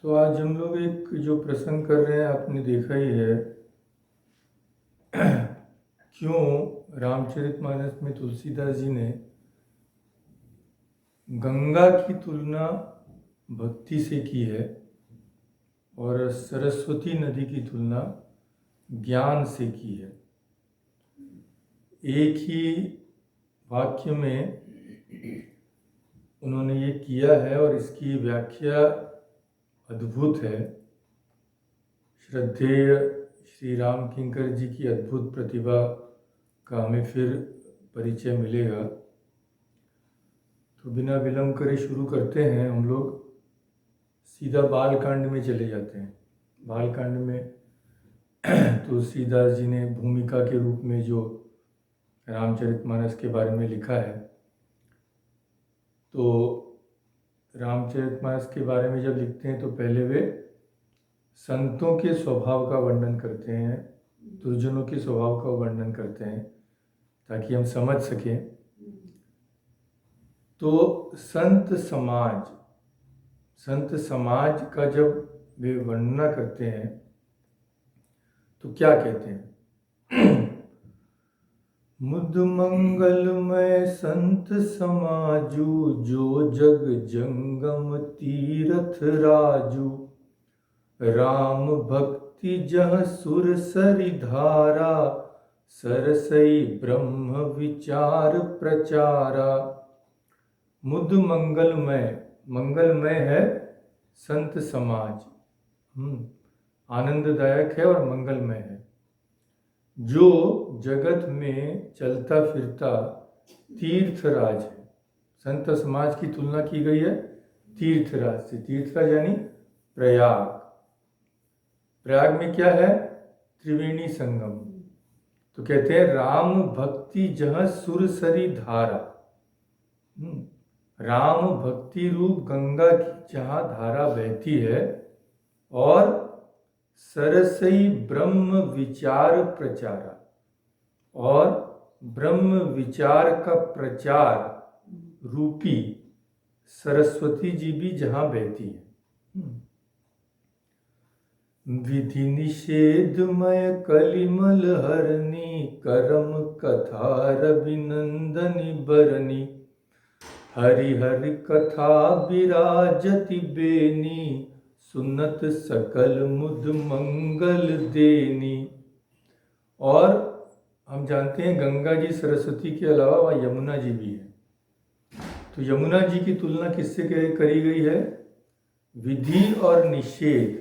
तो आज हम लोग एक जो प्रसंग कर रहे हैं आपने देखा ही है। क्यों रामचरितमानस में तुलसीदास जी ने गंगा की तुलना भक्ति से की है और सरस्वती नदी की तुलना ज्ञान से की है। एक ही वाक्य में उन्होंने ये किया है और इसकी व्याख्या अद्भुत है। श्रद्धेय श्री राम किंकर जी की अद्भुत प्रतिभा का हमें फिर परिचय मिलेगा। तो बिना विलंब करे शुरू करते हैं। हम लोग सीधा बालकांड में चले जाते हैं। बालकांड में तुलसीदास जी ने भूमिका के रूप में जो रामचरितमानस के बारे में लिखा है, तो रामचरितमानस के बारे में जब लिखते हैं तो पहले वे संतों के स्वभाव का वर्णन करते हैं, दुर्जनों के स्वभाव का वर्णन करते हैं ताकि हम समझ सकें। तो संत समाज का जब वे वर्णना करते हैं तो क्या कहते हैं? मुद मंगलमय संत समाजू, जो जग जंगम तीरथ राजू। राम भक्ति जह सुर सरि धारा, सरसई ब्रह्म विचार प्रचारा। मुद मंगलमय है संत समाज, आनंददायक है और मंगलमय है। जो जगत में चलता फिरता तीर्थराज है। संत समाज की तुलना की गई है तीर्थराज से। तीर्थराज यानी प्रयाग। प्रयाग में क्या है? त्रिवेणी संगम। तो कहते हैं राम भक्ति जहाँ सुरसरी धारा। राम भक्ति रूप गंगा की जहाँ धारा बहती है और सरसई ब्रह्म विचार प्रचारा, और ब्रह्म विचार का प्रचार रूपी सरस्वती जी भी जहाँ बहती है। विधि निषेधमय कलिमल हरनी, करम कथा रविनंदनी बरनी। हरि हरि कथा विराजति बेनी, सुनत सकल मुद मंगल देनी। और हम जानते हैं गंगा जी सरस्वती के अलावा वहाँ यमुना जी भी है। तो यमुना जी की तुलना किससे करी गई है? विधि और निषेध,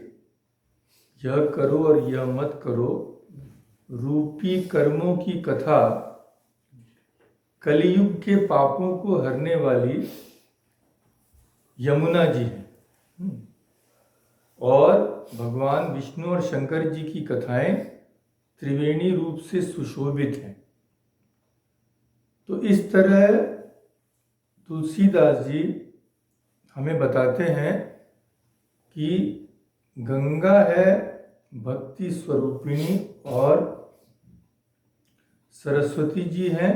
यह करो और यह मत करो रूपी कर्मों की कथा कलियुग के पापों को हरने वाली यमुना जी है। और भगवान विष्णु और शंकर जी की कथाएं त्रिवेणी रूप से सुशोभित हैं। तो इस तरह तुलसीदास जी हमें बताते हैं कि गंगा है भक्ति स्वरूपिणी और सरस्वती जी हैं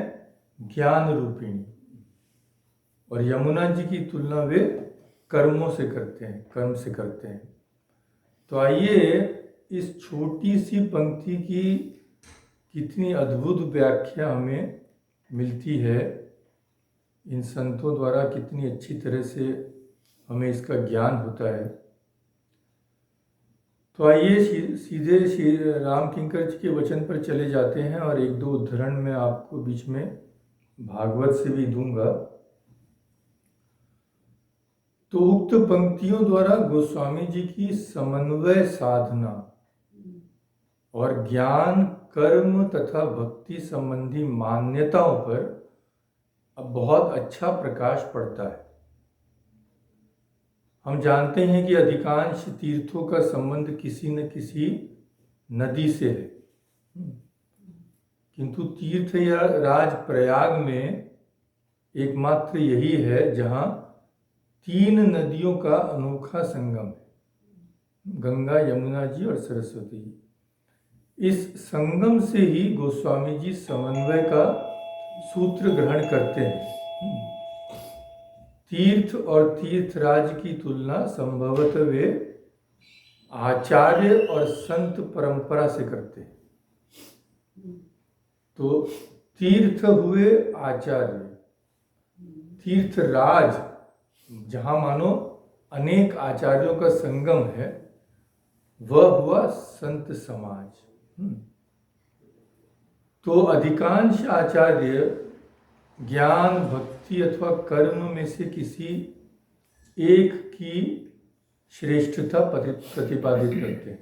ज्ञान रूपिणी, और यमुना जी की तुलना वे कर्मों से करते हैं, कर्म से करते हैं। तो आइए इस छोटी सी पंक्ति की कितनी अद्भुत व्याख्या हमें मिलती है इन संतों द्वारा, कितनी अच्छी तरह से हमें इसका ज्ञान होता है। तो आइए सीधे श्री राम किंकर जी के वचन पर चले जाते हैं और एक दो उद्धरण मैं आपको बीच में भागवत से भी दूंगा। तो उक्त पंक्तियों द्वारा गोस्वामी जी की समन्वय साधना और ज्ञान, कर्म तथा भक्ति संबंधी मान्यताओं पर अब बहुत अच्छा प्रकाश पड़ता है। हम जानते हैं कि अधिकांश तीर्थों का संबंध किसी न किसी नदी से है, किंतु तीर्थ या राज प्रयाग में एकमात्र यही है जहाँ 3 नदियों का अनोखा संगम है, गंगा, यमुना जी और सरस्वती जी। इस संगम से ही गोस्वामी जी समन्वय का सूत्र ग्रहण करते हैं। तीर्थ और तीर्थराज की तुलना संभवतः वे आचार्य और संत परंपरा से करते हैं। तो तीर्थ हुए आचार्य, तीर्थराज जहाँ मानो अनेक आचार्यों का संगम है, वह हुआ संत समाज। तो अधिकांश आचार्य ज्ञान, भक्ति अथवा कर्म में से किसी एक की श्रेष्ठता प्रतिपादित करते हैं।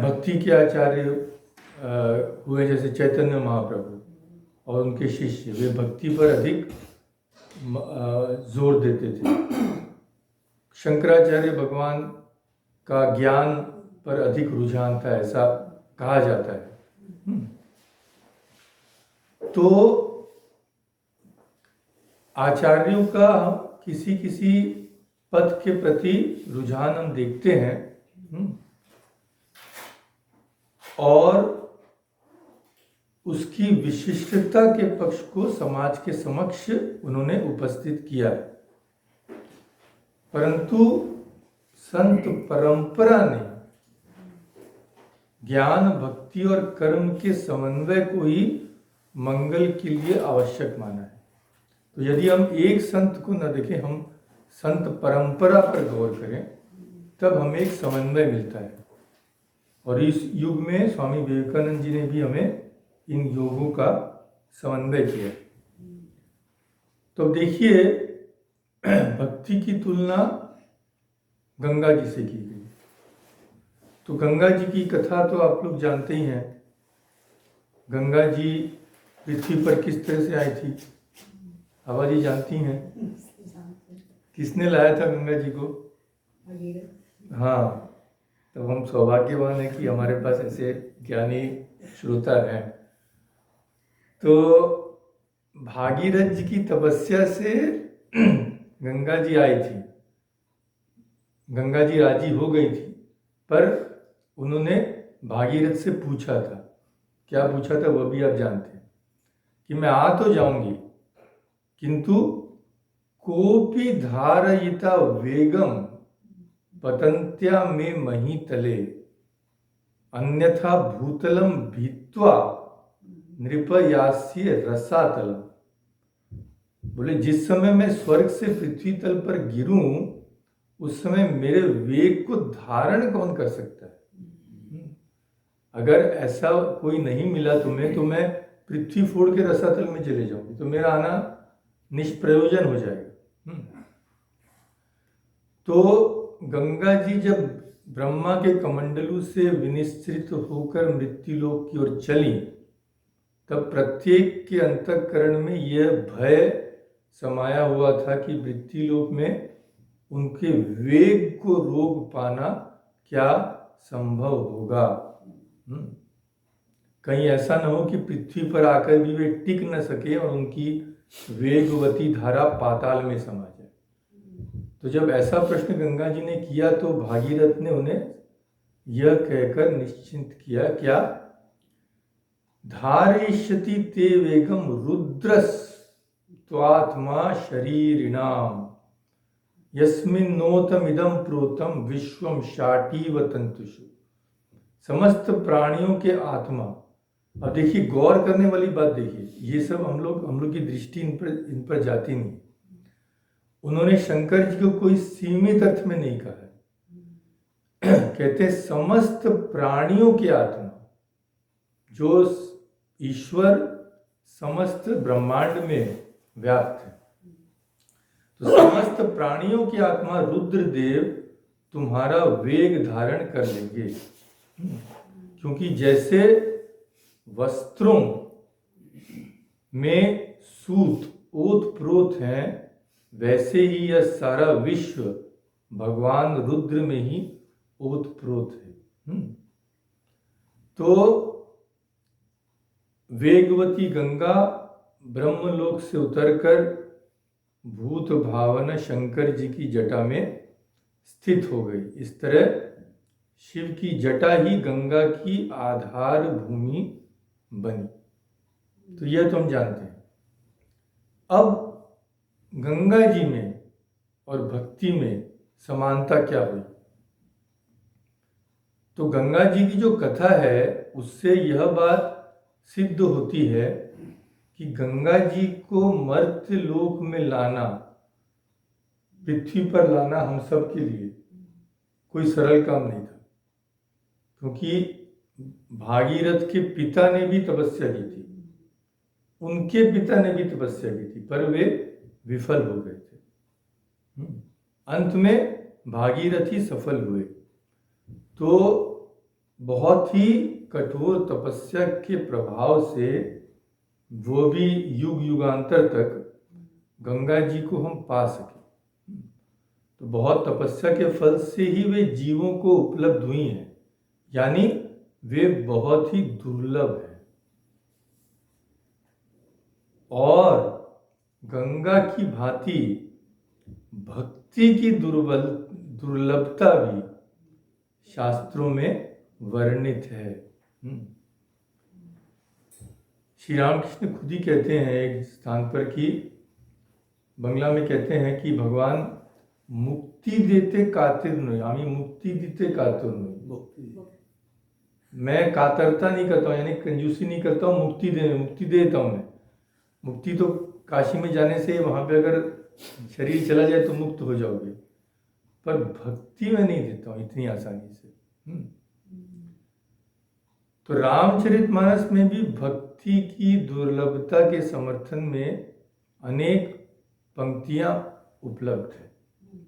भक्ति के आचार्य हुए जैसे चैतन्य महाप्रभु और उनके शिष्य, वे भक्ति पर अधिक जोर देते थे। शंकराचार्य भगवान का ज्ञान पर अधिक रुझान था, ऐसा कहा जाता है। तो आचार्यों का किसी किसी पद के प्रति रुझान हम देखते हैं और उसकी विशिष्टता के पक्ष को समाज के समक्ष उन्होंने उपस्थित किया। परंतु संत परंपरा ने ज्ञान, भक्ति और कर्म के समन्वय को ही मंगल के लिए आवश्यक माना है। तो यदि हम एक संत को न देखें, हम संत परंपरा पर गौर करें, तब हमें एक समन्वय मिलता है। और इस युग में स्वामी विवेकानंद जी ने भी हमें इन योगों का समन्वय किया। तो देखिए, भक्ति की तुलना गंगा जी से की गई। तो गंगा जी की कथा तो आप लोग जानते ही हैं। गंगा जी पृथ्वी पर किस तरह से आई थी, हवा जी जानती हैं? किसने लाया था गंगा जी को? हाँ, तो हम सौभाग्यवान हैं कि हमारे पास ऐसे ज्ञानी श्रोता हैं। तो भागीरथ जी की तपस्या से गंगा जी आई थी। गंगा जी राजी हो गई थी, पर उन्होंने भागीरथ से पूछा था। क्या पूछा था वह भी आप जानते हैं कि मैं आ तो जाऊंगी, किंतु कोपि धारयिता वेगम पतंत्या में मही तले, अन्यथा भूतलम भीत्वा नृपयास्य रसातलम। बोले, जिस समय मैं स्वर्ग से पृथ्वी तल पर गिरूं, उस समय मेरे वेग को धारण कौन कर सकता है? अगर ऐसा कोई नहीं मिला तुम्हें, तो मैं पृथ्वी फोड़ के रसातल में चले जाऊंगी, तो मेरा आना निष्प्रयोजन हो जाएगा। तो गंगा जी जब ब्रह्मा के कमंडलू से विनिश्रित होकर मृत्युलोक की ओर चली, तब प्रत्येक के अंतःकरण में यह भय समाया हुआ था कि मृत्युलोक में उनके वेग को रोक पाना क्या संभव होगा। कहीं ऐसा न हो कि पृथ्वी पर आकर भी वे टिक न सके और उनकी वेगवती धारा पाताल में समा जाए। तो जब ऐसा प्रश्न गंगा जी ने किया, तो भागीरथ ने उन्हें यह कहकर निश्चिंत किया, क्या? धारयिष्यति ते वेगम रुद्रस त्वात्मा शरीरिणाम यस्मिन्नोतमिदं प्रोतम विश्वम शाटीव तंतुषु। समस्त प्राणियों के आत्मा। अब देखिए, गौर करने वाली बात देखिए, ये सब हम लोग की दृष्टि इन पर जाती नहीं। उन्होंने शंकर जी को कोई सीमित अर्थ में नहीं कहा है। कहते समस्त प्राणियों की आत्मा, जो ईश्वर समस्त ब्रह्मांड में व्याप्त है। तो समस्त प्राणियों की आत्मा रुद्रदेव तुम्हारा वेग धारण कर लेंगे, क्योंकि जैसे वस्त्रों में सूत ओत प्रोत हैं, वैसे ही यह सारा विश्व भगवान रुद्र में ही ओत प्रोत है। तो वेगवती गंगा ब्रह्मलोक से उतरकर भूत भावन शंकर जी की जटा में स्थित हो गई। इस तरह शिव की जटा ही गंगा की आधार भूमि बनी। तो यह तो हम जानते हैं। अब गंगा जी में और भक्ति में समानता क्या हुई? तो गंगा जी की जो कथा है उससे यह बात सिद्ध होती है कि गंगा जी को मर्त्य लोक में लाना, पृथ्वी पर लाना हम सब के लिए कोई सरल काम नहीं था, क्योंकि भागीरथ के पिता ने भी तपस्या की थी, उनके पिता ने भी तपस्या की थी, पर वे विफल हो गए थे। अंत में भागीरथ ही सफल हुए। तो बहुत ही कठोर तपस्या के प्रभाव से वो भी युग युगांतर तक गंगा जी को हम पा सके। तो बहुत तपस्या के फल से ही वे जीवों को उपलब्ध हुई हैं, यानी वे बहुत ही दुर्लभ है। और गंगा की भांति भक्ति की दुर्लभता भी शास्त्रों में वर्णित है। श्री रामकृष्ण खुद ही कहते हैं एक स्थान पर कि बंगला में कहते हैं कि भगवान मुक्ति देते कातिर नहीं, आमी मुक्ति देते कातर नहीं। मैं कातरता नहीं करता हूँ, यानी कंजूसी नहीं करता हूँ, मुक्ति देता हूँ मैं। मुक्ति तो काशी में जाने से, वहाँ पे अगर शरीर चला जाए तो मुक्त हो जाओगे, पर भक्ति में नहीं देता हूँ इतनी आसानी से। तो रामचरितमानस में भी भक्ति की दुर्लभता के समर्थन में अनेक पंक्तियां उपलब्ध है।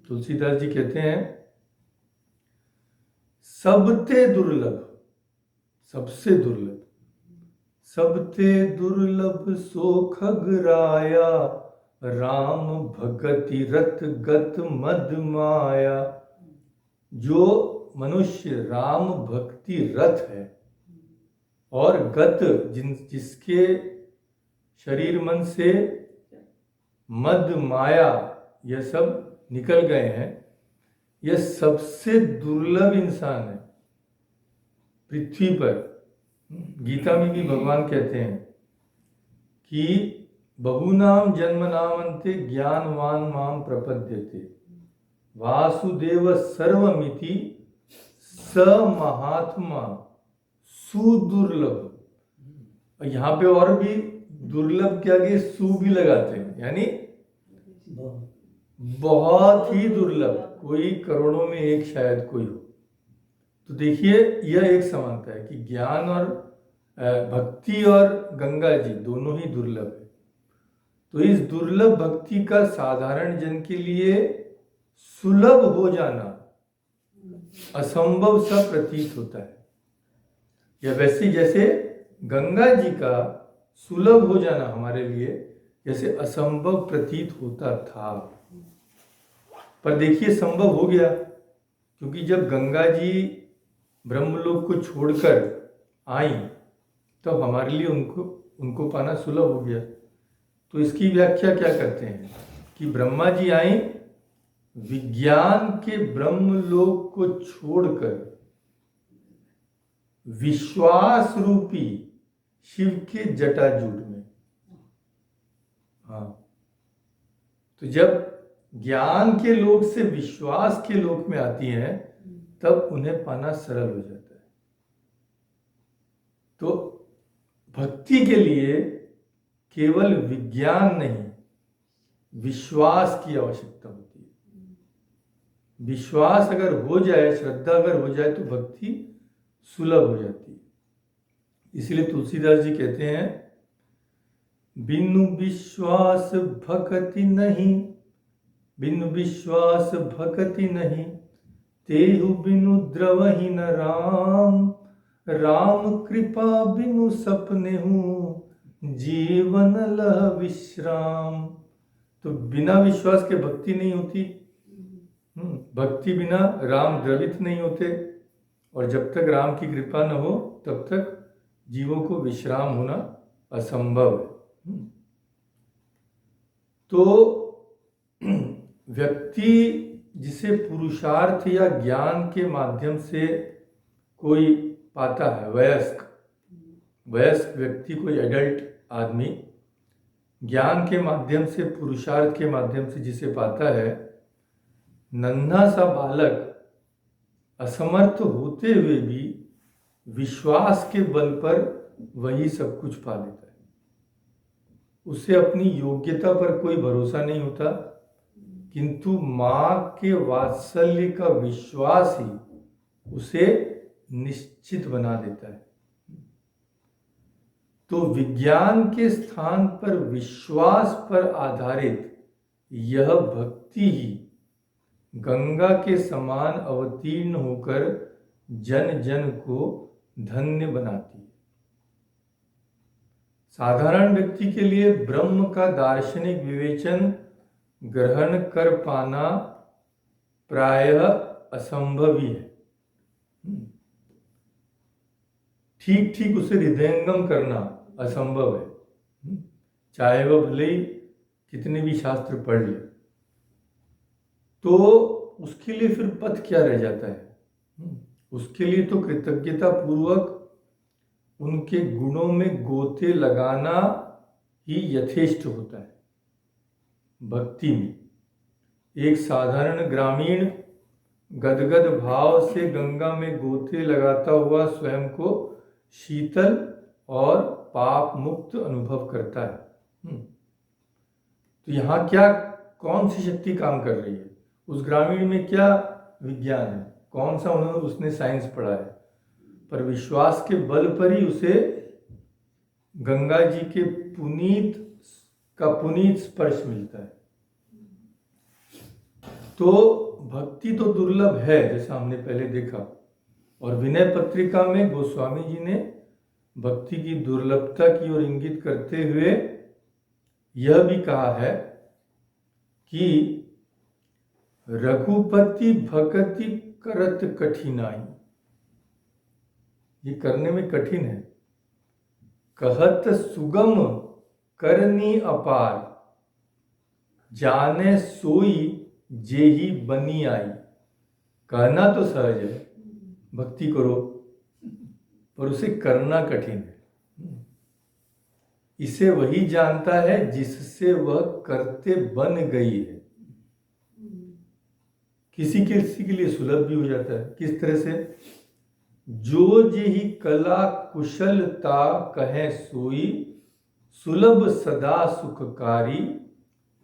तुलसीदास जी कहते हैं, सबते दुर्लभ, सबसे दुर्लभ, सबते दुर्लभ सो खगराया, राम भगति रत गत मद माया। जो मनुष्य राम भक्ति रत है और गत जिसके शरीर मन से मद माया यह सब निकल गए हैं, यह सबसे दुर्लभ इंसान है पृथ्वी पर। गीता में भी भगवान कहते हैं कि बहुनाम जन्मनामन्ते ज्ञानवान माम प्रपद्यते, वासुदेव सर्वमिति स महात्मा सुदुर्लभ। और यहाँ पे और भी दुर्लभ के आगे सु भी लगाते हैं, यानी बहुत ही दुर्लभ, कोई करोड़ों में एक शायद कोई हो। तो देखिए यह एक समानता है कि ज्ञान और भक्ति और गंगा जी दोनों ही दुर्लभ है। तो इस दुर्लभ भक्ति का साधारण जन के लिए सुलभ हो जाना असंभव सा प्रतीत होता है, या वैसे जैसे गंगा जी का सुलभ हो जाना हमारे लिए जैसे असंभव प्रतीत होता था, पर देखिए संभव हो गया, क्योंकि जब गंगा जी ब्रह्मलोक को छोड़कर आई तब हमारे लिए उनको पाना सुलभ हो गया। तो इसकी व्याख्या क्या करते हैं कि ब्रह्मा जी आई विज्ञान के ब्रह्मलोक को छोड़कर विश्वास रूपी शिव के जटाजूट में। हाँ, तो जब ज्ञान के लोक से विश्वास के लोक में आती हैं तब उन्हें पाना सरल हो जाता है। तो भक्ति के लिए केवल विज्ञान नहीं, विश्वास की आवश्यकता होती है। विश्वास अगर हो जाए, श्रद्धा अगर हो जाए तो भक्ति सुलभ हो जाती है। इसलिए तुलसीदास जी कहते हैं, बिनु विश्वास भक्ति नहीं, बिनु विश्वास भक्ति नहीं, तेहु बिनु द्रवहि न राम, राम कृपा बिनु सपने हूँ, जीवन लह विश्राम। तो बिना विश्वास के भक्ति नहीं होती, भक्ति बिना राम द्रवित नहीं होते, और जब तक राम की कृपा न हो तब तक जीवों को विश्राम होना असंभव है। तो व्यक्ति जिसे पुरुषार्थ या ज्ञान के माध्यम से कोई पाता है, वयस्क व्यक्ति, कोई एडल्ट आदमी ज्ञान के माध्यम से, पुरुषार्थ के माध्यम से जिसे पाता है, नन्हा सा बालक असमर्थ होते हुए भी विश्वास के बल पर वही सब कुछ पा लेता है। उसे अपनी योग्यता पर कोई भरोसा नहीं होता, किंतु मां के वात्सल्य का विश्वास ही उसे निश्चित बना देता है। तो विज्ञान के स्थान पर विश्वास पर आधारित यह भक्ति ही गंगा के समान अवतीर्ण होकर जन जन को धन्य बनाती है। साधारण व्यक्ति के लिए ब्रह्म का दार्शनिक विवेचन ग्रहण कर पाना प्रायः असंभव ही है। ठीक ठीक उसे हृदयंगम करना असंभव है, चाहे वह भले ही कितने भी शास्त्र पढ़ ले। तो उसके लिए फिर पथ क्या रह जाता है? उसके लिए तो कृतज्ञता पूर्वक उनके गुणों में गोते लगाना ही यथेष्ट होता है। भक्ति में एक साधारण ग्रामीण गदगद भाव से गंगा में गोते लगाता हुआ स्वयं को शीतल और पाप मुक्त अनुभव करता है। तो यहाँ क्या, कौन सी शक्ति काम कर रही है? उस ग्रामीण में क्या विज्ञान है? कौन सा उसने साइंस पढ़ा है? पर विश्वास के बल पर ही उसे गंगा जी के पुनीत स्पर्श मिलता है। तो भक्ति तो दुर्लभ है, जैसा हमने पहले देखा। और विनय पत्रिका में गोस्वामी जी ने भक्ति की दुर्लभता की ओर इंगित करते हुए यह भी कहा है कि रघुपति भक्ति करत कठिनाई, ये करने में कठिन है। कहत सुगम करनी अपार, जाने सोई जेही बनी आई। कहना तो सहज है, भक्ति करो, पर उसे करना कठिन है। इसे वही जानता है जिससे वह करते बन गई है। किसी के लिए सुलभ भी हो जाता है। किस तरह से? जो जेहि कला कुशलता कहे सोई, सुलभ सदा सुखकारी।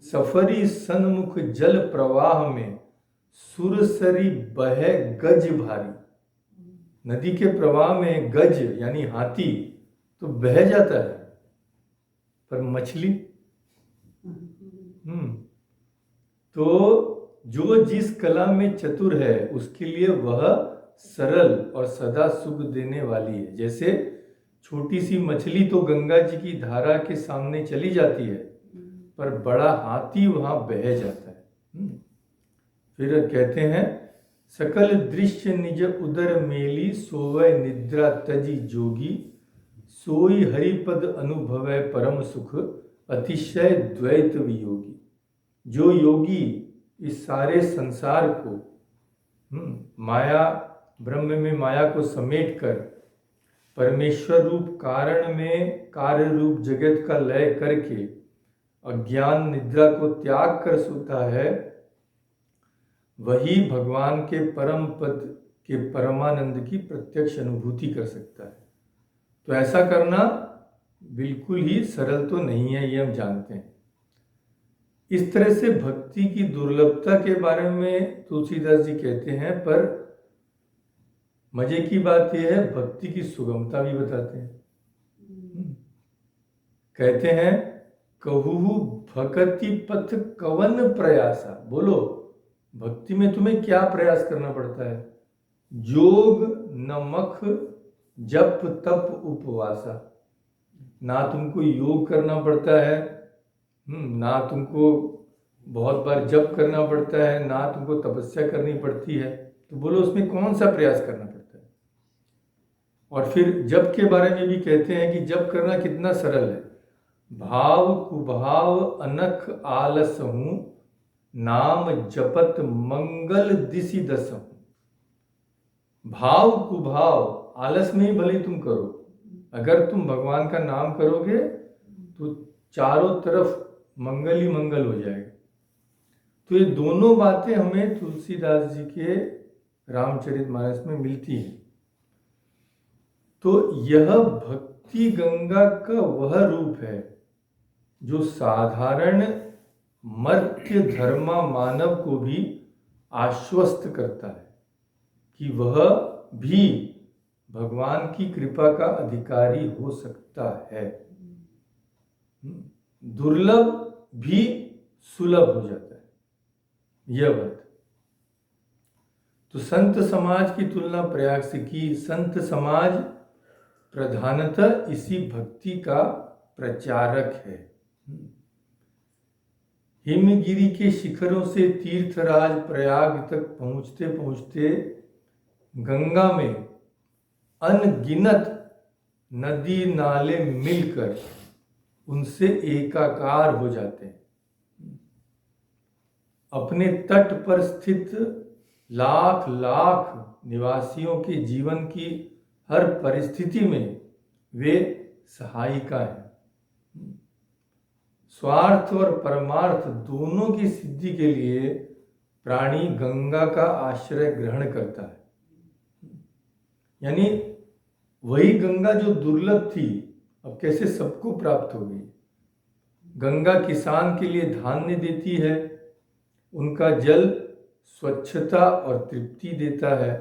सफरी सन्मुख जल प्रवाह में, सुरसरी बहे गज भारी। नदी के प्रवाह में गज यानी हाथी तो बह जाता है, पर मछली तो जो जिस कला में चतुर है उसके लिए वह सरल और सदा सुख देने वाली है। जैसे छोटी सी मछली तो गंगा जी की धारा के सामने चली जाती है, पर बड़ा हाथी वहां बह जाता है। फिर कहते हैं, सकल दृश्य निज उदर मेली, सोवै निद्रा तजी जोगी। सोई हरिपद अनुभवै परम सुख, अतिशय द्वैत वियोगी। जो योगी इस सारे संसार को माया, ब्रह्म में माया को समेट कर परमेश्वर रूप कारण में कार्य रूप जगत का लय करके अज्ञान निद्रा को त्याग कर सोता है, वही भगवान के परम पद के परमानंद की प्रत्यक्ष अनुभूति कर सकता है। तो ऐसा करना बिल्कुल ही सरल तो नहीं है, ये हम जानते हैं। इस तरह से भक्ति की दुर्लभता के बारे में तुलसीदास जी कहते हैं, पर मजे की बात यह है भक्ति की सुगमता भी बताते हैं। कहते हैं, कहूहु भक्ति पथ कवन प्रयासा। बोलो, भक्ति में तुम्हें क्या प्रयास करना पड़ता है? जोग नमक जप तप उपवासा। ना तुमको योग करना पड़ता है, ना तुमको बहुत बार जप करना पड़ता है, ना तुमको तपस्या करनी पड़ती है। तो बोलो उसमें कौन सा प्रयास करना पड़ता है? और फिर जप के बारे में भी कहते हैं कि जप करना कितना सरल है। भाव कुभाव अनख आलस हूं, नाम जपत मंगल दिशि दसहूं। भाव कुभाव आलस में ही भले तुम करो, अगर तुम भगवान का नाम करोगे तो चारों तरफ मंगल ही मंगल हो जाएगा। तो ये दोनों बातें हमें तुलसीदास जी के रामचरितमानस में मिलती है। तो यह भक्ति गंगा का वह रूप है जो साधारण मर्त्य धर्मा मानव को भी आश्वस्त करता है कि वह भी भगवान की कृपा का अधिकारी हो सकता है। दुर्लभ भी सुलभ हो जाता है यह बात। तो संत समाज की तुलना प्रयाग से की। संत समाज प्रधानतः इसी भक्ति का प्रचारक है। हिमगिरी के शिखरों से तीर्थराज प्रयाग तक पहुंचते पहुंचते गंगा में अनगिनत नदी नाले मिलकर उनसे एकाकार हो जाते हैं। अपने तट पर स्थित लाख लाख निवासियों के जीवन की हर परिस्थिति में वे सहायिका हैं। स्वार्थ और परमार्थ दोनों की सिद्धि के लिए प्राणी गंगा का आश्रय ग्रहण करता है। यानी वही गंगा जो दुर्लभ थी अब कैसे सबको प्राप्त हो गई। गंगा किसान के लिए धान्य देती है, उनका जल स्वच्छता और तृप्ति देता है।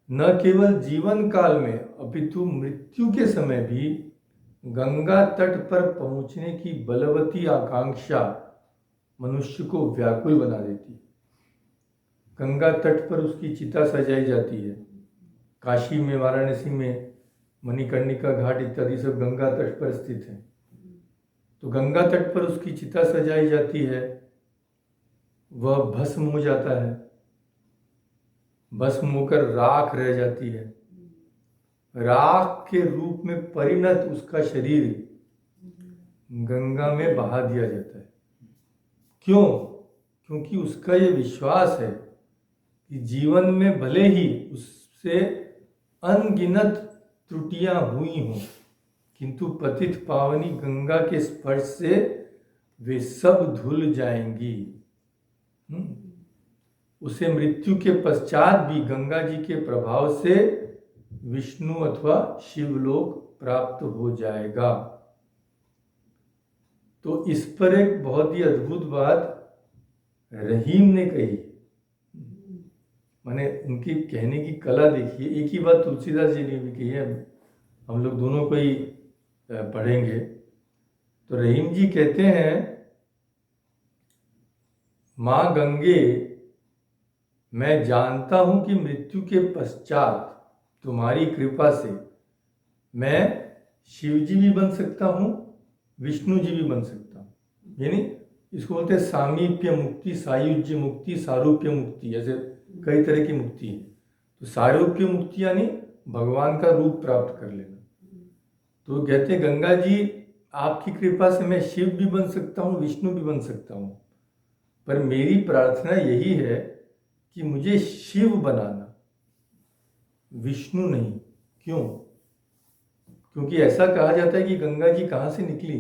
न केवल जीवन काल में अपितु मृत्यु के समय भी गंगा तट पर पहुंचने की बलवती आकांक्षा मनुष्य को व्याकुल बना देती है। गंगा तट पर उसकी चिता सजाई जाती है। काशी में, वाराणसी में मणिकर्णिका घाट इत्यादि सब गंगा तट पर स्थित हैं। तो गंगा तट पर उसकी चिता सजाई जाती है, वह भस्म हो जाता है, भस्म होकर राख रह जाती है। राख के रूप में परिणत उसका शरीर गंगा में बहा दिया जाता है। क्यों? क्योंकि उसका ये विश्वास है कि जीवन में भले ही उससे अनगिनत त्रुटियां हुई हों, किंतु पतित पावनी गंगा के स्पर्श से वे सब धुल जाएंगी। उसे मृत्यु के पश्चात भी गंगा जी के प्रभाव से विष्णु अथवा शिवलोक प्राप्त हो जाएगा। तो इस पर एक बहुत ही अद्भुत बात रहीम ने कही। मैंने उनकी कहने की कला देखी है। एक ही बात तुलसीदास जी ने भी कही है, हम लोग दोनों को ही पढ़ेंगे। तो रहीम जी कहते हैं, माँ गंगे, मैं जानता हूं कि मृत्यु के पश्चात तुम्हारी कृपा से मैं शिव जी भी बन सकता हूं, विष्णु जी भी बन सकता हूं। यानी इसको बोलते हैं सामीप्य मुक्ति, सायुज्य मुक्ति, सारूप्य मुक्ति, ऐसे कई तरह की मुक्ति है। तो सारूप्य मुक्ति यानी भगवान का रूप प्राप्त कर लेना। तो कहते हैं गंगा जी आपकी कृपा से मैं शिव भी बन सकता हूँ, विष्णु भी बन सकता हूँ, पर मेरी प्रार्थना यही है कि मुझे शिव बनाना, विष्णु नहीं। क्यों? क्योंकि ऐसा कहा जाता है कि गंगा जी कहाँ से निकली?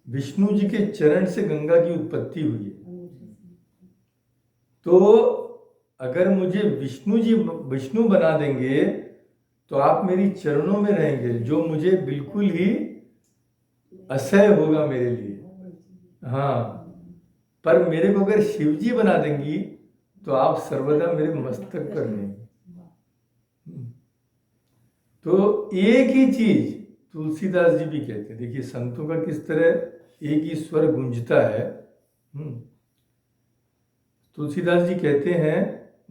विष्णु जी के चरण से गंगा की उत्पत्ति हुई है। तो अगर मुझे विष्णु बना देंगे तो आप मेरी चरणों में रहेंगे, जो मुझे बिल्कुल ही असह्य होगा मेरे लिए। हाँ, पर मेरे को अगर शिव जी बना देंगी तो आप सर्वदा मेरे मस्तक पर रहेंगे। तो एक ही चीज तुलसीदास जी भी कहते हैं। देखिए संतों का किस तरह एक ही स्वर गूंजता है। तुलसीदास जी कहते हैं,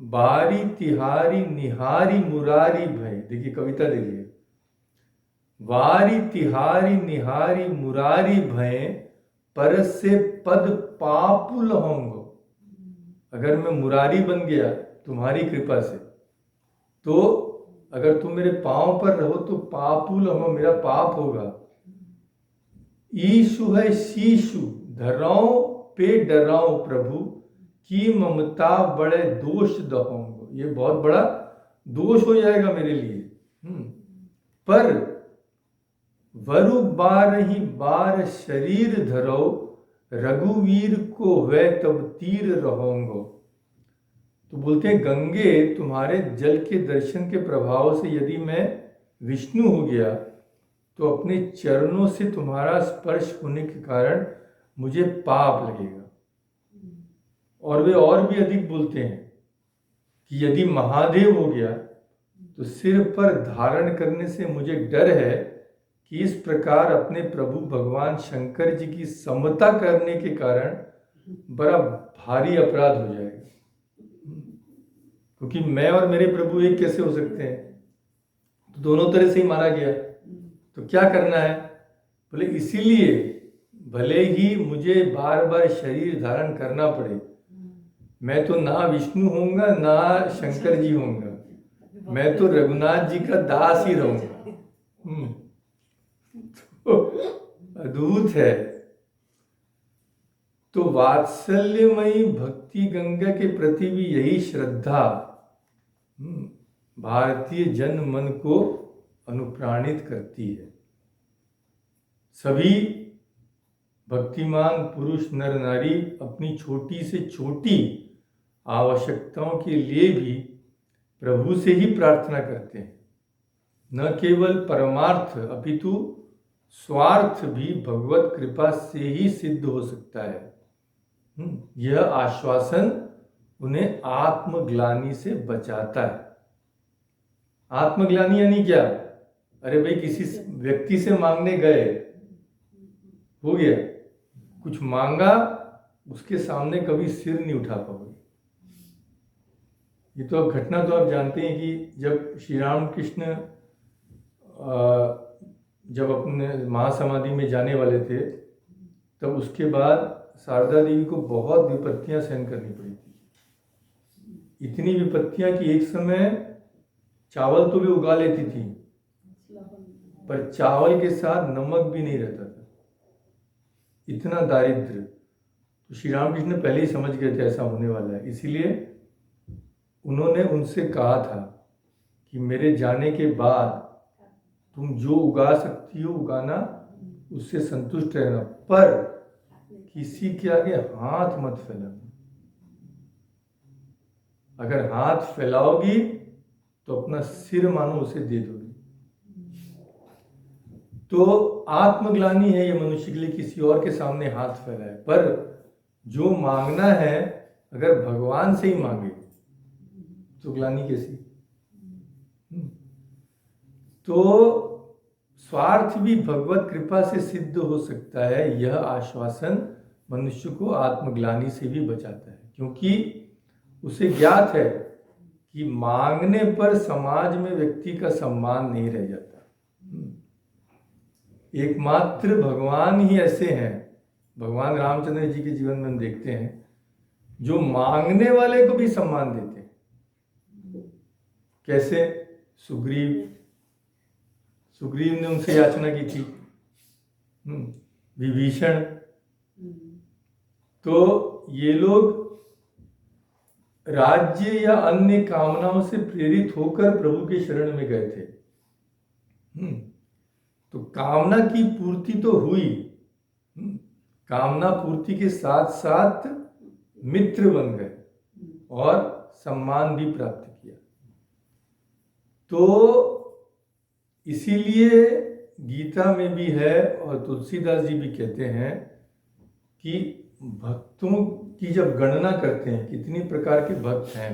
बारी तिहारी निहारी मुरारी भय। देखिए कविता देखिए, वारी तिहारी निहारी मुरारी भय, पर से पद पापुल होंगो। अगर मैं मुरारी बन गया तुम्हारी कृपा से, तो अगर तुम मेरे पांव पर रहो तो पापुल होंगो, मेरा पाप होगा। ईशु है शीशु धराओ पे डराओ प्रभु, की ममता बड़े दोष दहोंगो। ये बहुत बड़ा दोष हो जाएगा मेरे लिए। पर वरु बार ही बार शरीर धरो, रघुवीर को वह तब तीर रहोंगो। तो बोलते हैं गंगे तुम्हारे जल के दर्शन के प्रभाव से यदि मैं विष्णु हो गया तो अपने चरणों से तुम्हारा स्पर्श होने के कारण मुझे पाप लगेगा। और वे और भी अधिक बोलते हैं कि यदि महादेव हो गया तो सिर पर धारण करने से मुझे डर है कि इस प्रकार अपने प्रभु भगवान शंकर जी की समता करने के कारण बड़ा भारी अपराध हो जाएगा, क्योंकि मैं और मेरे प्रभु एक कैसे हो सकते हैं? तो दोनों तरह से ही माना गया। तो क्या करना है? बोले इसीलिए भले ही मुझे बार बार शरीर धारण करना पड़े, मैं तो ना विष्णु होऊंगा ना शंकर जी होऊंगा, मैं तो रघुनाथ जी का दास ही रहूंगा। तो अद्भुत है। तो वात्सल्यमयी भक्ति गंगा के प्रति भी यही श्रद्धा भारतीय जन मन को अनुप्राणित करती है। सभी भक्तिमान पुरुष नर नारी अपनी छोटी से छोटी आवश्यकताओं के लिए भी प्रभु से ही प्रार्थना करते हैं। न केवल परमार्थ अपितु स्वार्थ भी भगवत कृपा से ही सिद्ध हो सकता है। यह आश्वासन उन्हें आत्मग्लानि से बचाता है। आत्मग्लानि यानी क्या? अरे भाई किसी व्यक्ति से मांगने गए, हो गया, कुछ मांगा, उसके सामने कभी सिर नहीं उठा पाओगे। ये तो अब घटना तो आप जानते हैं कि जब श्री राम कृष्ण जब अपने महासमाधि में जाने वाले थे, तब उसके बाद शारदा देवी को बहुत विपत्तियां सहन करनी पड़ी थी। इतनी विपत्तियां कि एक समय चावल तो भी उगा लेती थी, पर चावल के साथ नमक भी नहीं रहता था, इतना दारिद्र। तो श्री रामकृष्ण पहले ही समझ गए थे ऐसा होने वाला है, इसीलिए उन्होंने उनसे कहा था कि मेरे जाने के बाद तुम जो उगा सकती हो उगाना, उससे संतुष्ट रहना, पर किसी के आगे हाथ मत फैलाना। अगर हाथ फैलाओगी तो अपना सिर मानो उसे दे दोगी। तो आत्मग्लानि है ये मनुष्य के लिए, किसी और के सामने हाथ फैलाए। पर जो मांगना है अगर भगवान से ही मांगे तो ग्लानि कैसी? तो स्वार्थ भी भगवत कृपा से सिद्ध हो सकता है। यह आश्वासन मनुष्य को आत्मग्लानि से भी बचाता है, क्योंकि उसे ज्ञात है कि मांगने पर समाज में व्यक्ति का सम्मान नहीं रह जाता। एकमात्र भगवान ही ऐसे हैं, भगवान रामचंद्र जी के जीवन में हम देखते हैं, जो मांगने वाले को भी सम्मान देते हैं। कैसे? सुग्रीव ने उनसे याचना की थी, विभीषण। तो ये लोग राज्य या अन्य कामनाओं से प्रेरित होकर प्रभु के शरण में गए थे। तो कामना की पूर्ति तो हुई, कामना पूर्ति के साथ साथ मित्र बन गए और सम्मान भी प्राप्त किया। तो इसीलिए गीता में भी है और तुलसीदास जी भी कहते हैं कि भक्तों की जब गणना करते हैं कितनी प्रकार के भक्त हैं,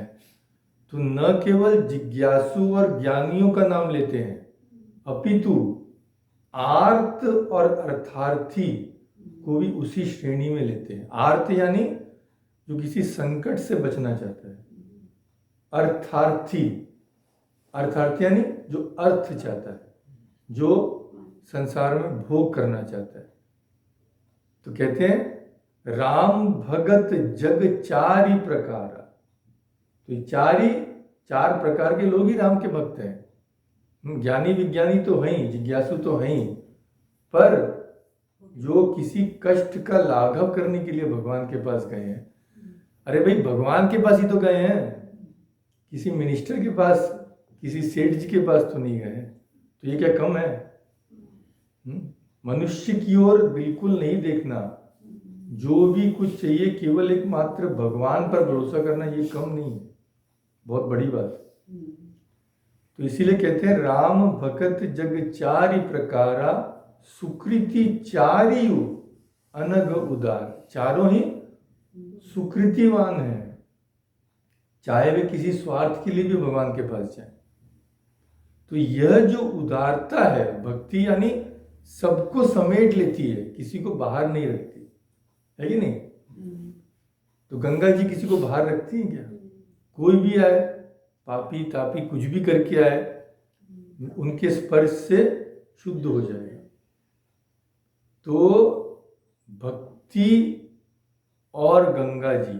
तो न केवल जिज्ञासु और ज्ञानियों का नाम लेते हैं, अपितु आर्त और अर्थार्थी को भी उसी श्रेणी में लेते हैं। आर्त यानी जो किसी संकट से बचना चाहता है, अर्थार्थी यानी जो अर्थ चाहता है, जो संसार में भोग करना चाहता है। तो कहते हैं राम भगत जग चारि प्रकार। तो चार प्रकार के लोग ही राम के भक्त हैं। ज्ञानी विज्ञानी तो हैं, जिज्ञासु तो हैं, पर जो किसी कष्ट का लाघव करने के लिए भगवान के पास गए हैं। अरे भाई भगवान के पास ही तो गए हैं, किसी मिनिस्टर के पास, किसी सेठ जी के पास तो नहीं गए। तो ये क्या कम है? मनुष्य की ओर बिल्कुल नहीं देखना, जो भी कुछ चाहिए केवल एक मात्र भगवान पर भरोसा करना, ये कम नहीं है, बहुत बड़ी बात है। तो इसीलिए कहते हैं राम भगत जग चारि प्रकारा, सुकृति चारियु अनग उदार। चारों ही सुकृतिवान है, चाहे वे किसी स्वार्थ के लिए भी भगवान के पास जाए। तो यह जो उदारता है, भक्ति यानी सबको समेट लेती है, किसी को बाहर नहीं रखती है कि नहीं। तो गंगा जी किसी को बाहर रखती है क्या? कोई भी आए, पापी तापी कुछ भी करके आए, उनके स्पर्श से शुद्ध हो जाएगा। तो भक्ति और गंगा जी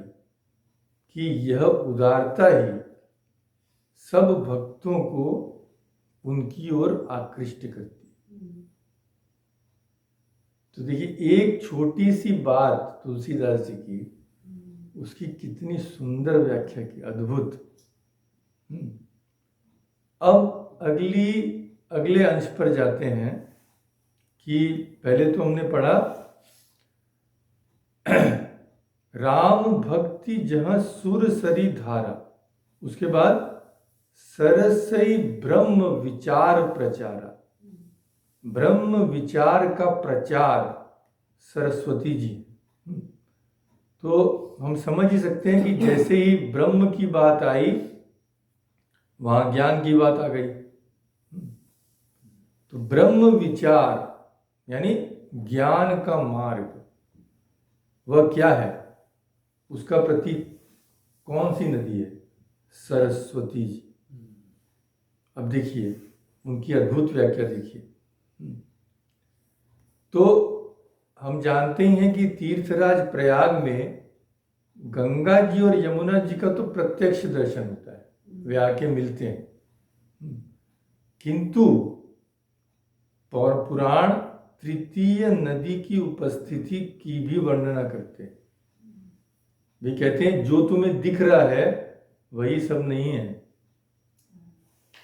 की यह उदारता ही सब भक्तों को उनकी ओर आकृष्ट करती है। तो देखिए, एक छोटी सी बात तुलसीदास जी की, उसकी कितनी सुंदर व्याख्या की, अद्भुत। अब अगले अंश पर जाते हैं कि पहले तो हमने पढ़ा राम भक्ति जहाँ सुर सरी धारा, उसके बाद सरसई ब्रह्म विचार प्रचारा। ब्रह्म विचार का प्रचार सरस्वती जी। तो हम समझ ही सकते हैं कि जैसे ही ब्रह्म की बात आई, वहां ज्ञान की बात आ गई। तो ब्रह्म विचार यानी ज्ञान का मार्ग, वह क्या है? उसका प्रतीक कौन सी नदी है? सरस्वती जी। अब देखिए उनकी अद्भुत व्याख्या देखिए। तो हम जानते ही हैं कि तीर्थराज प्रयाग में गंगा जी और यमुना जी का तो प्रत्यक्ष दर्शन होता है, वे आके मिलते हैं। किंतु पुराण तृतीय नदी की उपस्थिति की भी वर्णना करते हैं। वे कहते हैं जो तुम्हें दिख रहा है वही सब नहीं है,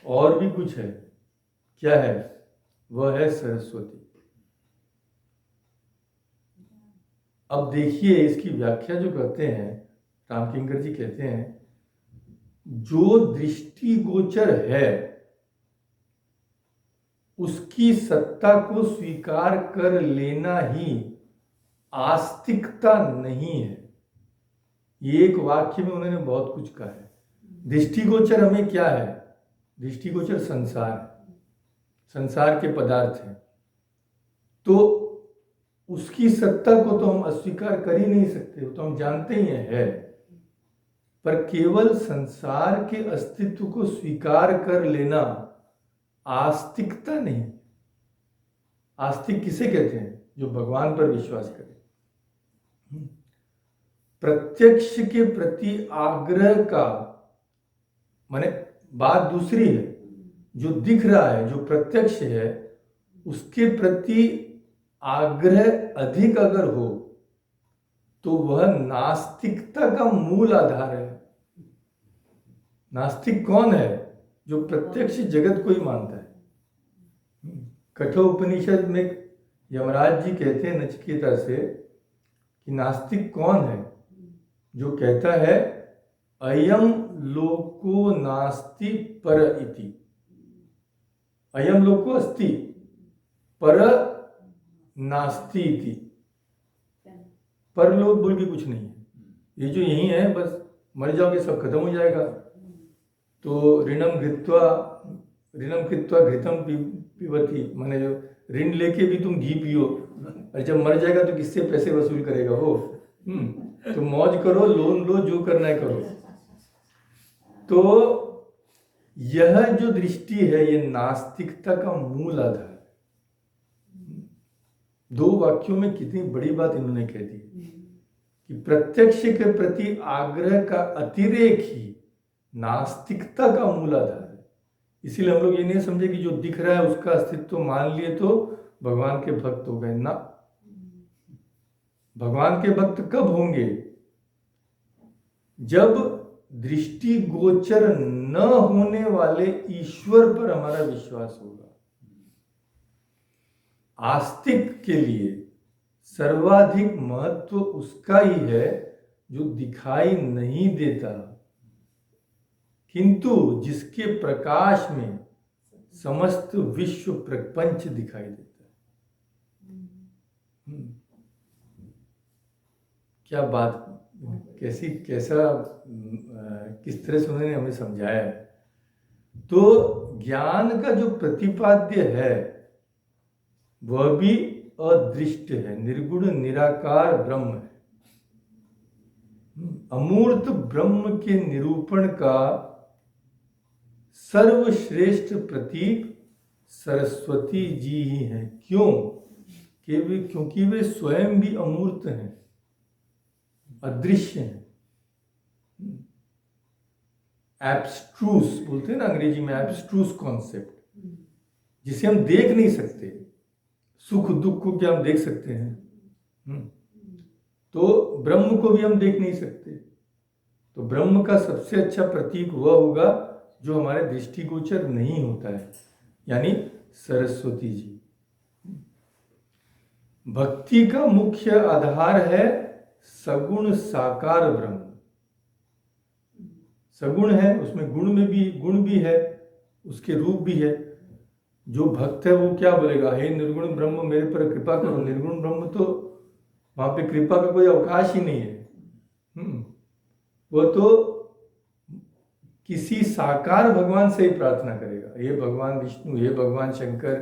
और भी कुछ है। क्या है? वह है सरस्वती। अब देखिए इसकी व्याख्या जो करते हैं रामकिंकर जी, कहते हैं जो दृष्टिगोचर है उसकी सत्ता को स्वीकार कर लेना ही आस्तिकता नहीं है। ये एक वाक्य में उन्होंने बहुत कुछ कहा है। दृष्टिगोचर हमें क्या है? दृष्टिगोचर संसार, संसार के पदार्थ हैं। तो उसकी सत्ता को तो हम अस्वीकार कर ही नहीं सकते, तो हम जानते ही है। पर केवल संसार के अस्तित्व को स्वीकार कर लेना आस्तिकता नहीं। आस्तिक किसे कहते हैं? जो भगवान पर विश्वास करे। प्रत्यक्ष के प्रति आग्रह का माने बात दूसरी है। जो दिख रहा है, जो प्रत्यक्ष है, उसके प्रति आग्रह अधिक अगर हो तो वह नास्तिकता का मूल आधार है। नास्तिक कौन है? जो प्रत्यक्ष जगत को ही मानता है। कठोपनिषद में यमराज जी कहते हैं नचिकेता से कि नास्तिक कौन है? जो कहता है अयम लोको नास्ति पर इति। अयम लोको अस्ति पर नास्ति इति। परलोक बोल के कुछ नहीं है, ये जो यही है, बस मर जाओगे सब खत्म हो जाएगा। तो ऋणम कृत्वा घृतम पिबती, माने जो ऋण लेके भी तुम घी पियो, और जब मर जाएगा तो किससे पैसे वसूल करेगा वो? तो मौज करो, लोन लो, जो करना है करो। तो यह जो दृष्टि है, ये नास्तिकता का मूल आधार है। दो वाक्यों में कितनी बड़ी बात इन्होंने कह दी कि प्रत्यक्ष के प्रति आग्रह का अतिरेक ही नास्तिकता का मूल आधार है। इसीलिए हम लोग ये नहीं समझे कि जो दिख रहा है उसका अस्तित्व मान लिए तो भगवान के भक्त हो गए ना। भगवान के भक्त कब होंगे? जब दृष्टि गोचर न होने वाले ईश्वर पर हमारा विश्वास होगा। आस्तिक के लिए सर्वाधिक महत्व उसका ही है जो दिखाई नहीं देता, किंतु जिसके प्रकाश में समस्त विश्व प्रपंच दिखाई देता है। क्या बात, कैसा किस तरह से उन्होंने हमें समझाया है। तो ज्ञान का जो प्रतिपाद्य है वह भी अदृष्ट है, निर्गुण निराकार ब्रह्म है। अमूर्त ब्रह्म के निरूपण का सर्वश्रेष्ठ प्रतीक सरस्वती जी ही हैं। क्यों? क्योंकि वे स्वयं भी अमूर्त हैं, अदृश्य हैं। एब्स्ट्रूस बोलते हैं ना अंग्रेजी में, एब्स्ट्रूस कॉन्सेप्ट, जिसे हम देख नहीं सकते। सुख दुख को क्या हम देख सकते हैं? तो ब्रह्म को भी हम देख नहीं सकते। तो ब्रह्म का सबसे अच्छा प्रतीक वह होगा जो हमारे दृष्टिगोचर नहीं होता है, यानी सरस्वती जी। भक्ति का मुख्य आधार है सगुण साकार ब्रह्म। सगुण है, उसमें गुण भी है, उसके रूप भी है। जो भक्त है वो क्या बोलेगा? हे निर्गुण ब्रह्म मेरे पर कृपा करो। निर्गुण ब्रह्म तो वहां पे कृपा का कोई अवकाश ही नहीं है। वो तो किसी साकार भगवान से ही प्रार्थना करेगा, हे भगवान विष्णु, हे भगवान शंकर,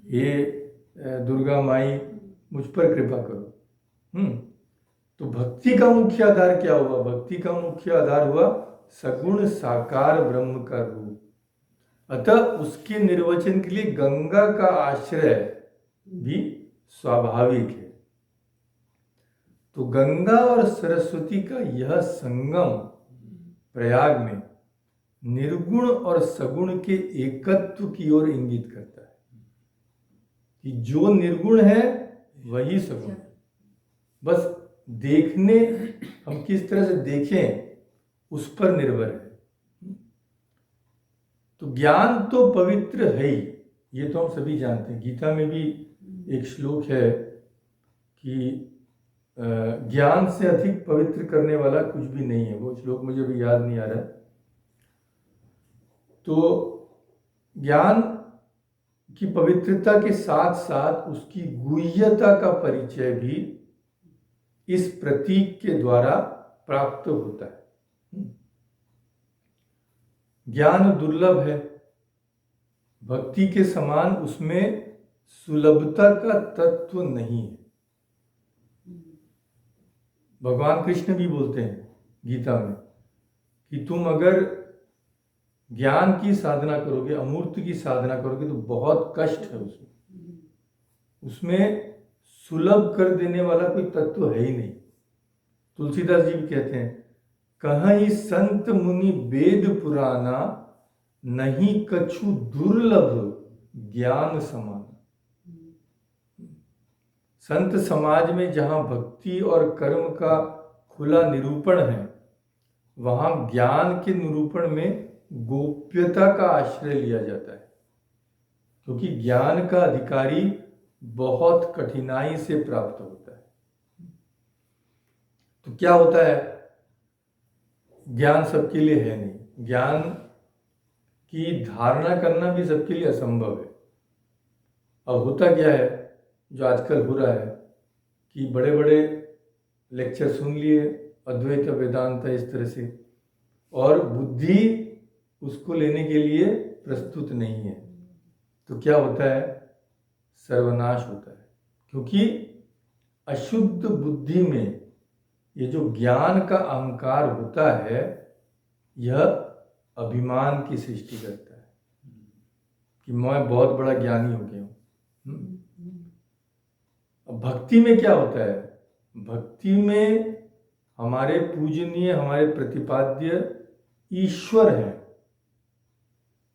हे दुर्गा माई, मुझ पर कृपा करो। तो भक्ति का मुख्य आधार क्या हुआ? भक्ति का मुख्य आधार हुआ सगुण साकार ब्रह्म का रूप। अतः उसके निर्वचन के लिए गंगा का आश्रय भी स्वाभाविक है। तो गंगा और सरस्वती का यह संगम प्रयाग में निर्गुण और सगुण के एकत्व की ओर इंगित करता है कि जो निर्गुण है वही सगुण है। बस देखने, हम किस तरह से देखें उस पर निर्भर है। तो ज्ञान तो पवित्र है ही, ये तो हम सभी जानते हैं। गीता में भी एक श्लोक है कि ज्ञान से अधिक पवित्र करने वाला कुछ भी नहीं है। वो श्लोक मुझे भी याद नहीं आ रहा है। तो ज्ञान की पवित्रता के साथ साथ उसकी गुह्यता का परिचय भी इस प्रतीक के द्वारा प्राप्त होता है। ज्ञान दुर्लभ है, भक्ति के समान उसमें सुलभता का तत्व नहीं है। भगवान कृष्ण भी बोलते हैं गीता में कि तुम अगर ज्ञान की साधना करोगे, अमूर्त की साधना करोगे तो बहुत कष्ट है उसमें सुलभ कर देने वाला कोई तत्व है ही नहीं। तुलसीदास जी भी कहते हैं, कहीं संत मुनि वेद पुराना, नहीं कछु दुर्लभ ज्ञान समान। संत समाज में जहां भक्ति और कर्म का खुला निरूपण है, वहां ज्ञान के निरूपण में गोप्यता का आश्रय लिया जाता है, क्योंकि ज्ञान का अधिकारी बहुत कठिनाई से प्राप्त होता है। तो क्या होता है, ज्ञान सबके लिए है नहीं, ज्ञान की धारणा करना भी सबके लिए असंभव है। अब होता क्या है, जो आजकल हो रहा है कि बड़े बड़े लेक्चर सुन लिए अद्वैत वेदांत इस तरह से, और बुद्धि उसको लेने के लिए प्रस्तुत नहीं है, तो क्या होता है, सर्वनाश होता है। क्योंकि अशुद्ध बुद्धि में ये जो ज्ञान का अहंकार होता है, यह अभिमान की सृष्टि करता है कि मैं बहुत बड़ा ज्ञानी हो गया हूं। अब भक्ति में क्या होता है, भक्ति में हमारे पूजनीय, हमारे प्रतिपाद्य ईश्वर है,